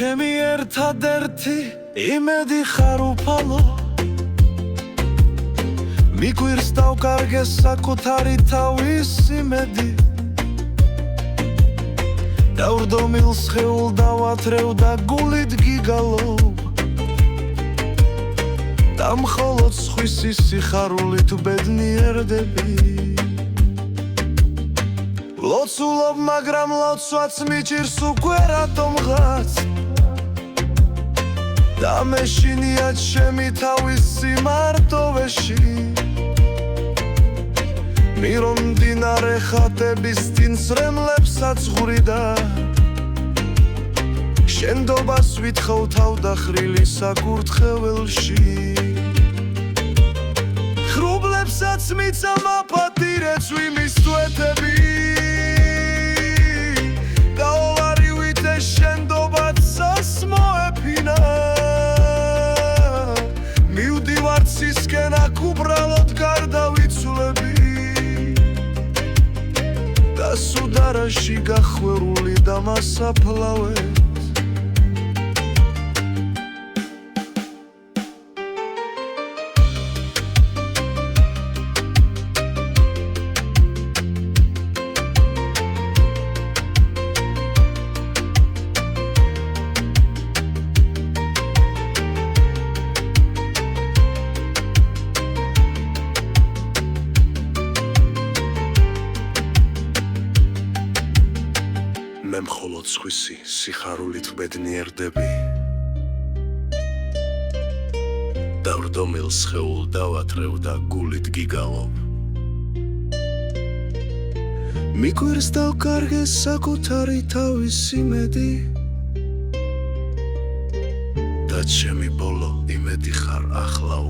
ჩემი ერთადერთი იმედი ხარ უფალო მიგვირს დავკარგე საკუთარი თავის იმედი დავრდომილ სხეულ დავათრევ და გულით გიგალობ და მხოლოდ სხვისი სიხარულით ბედნიერდები ლოცულობ მაგრამ ლოცვაც მიჭირს უკვე რატომღაც და მეშინია ჩემი თავის სიმარტოვეში მირონ მდინარე ხატების წინ სრემლებსაც ღვრიდა შენდობას ვითხოვ თავდახრილი საკურთხეველში ხრუბლებსაც მიცამ აპატირებს ვიმისთვეთები და ოვარივით ეს შენდობაც სასმოეფინა მივდივარ ცისკენ აქ უბრალოდ გარდავიცვლები და სუდარაში გახვეული და მასაფლავე მე მხოლოდ სხვისი სიხარულით ბედნიერდები დავრდომილ სხეულ დავათრევ და გულით გიგალობ მიგვირს დავკარგე საკუთარი თავის იმედი და ჩემი ბოლო იმედი ხარ ახლა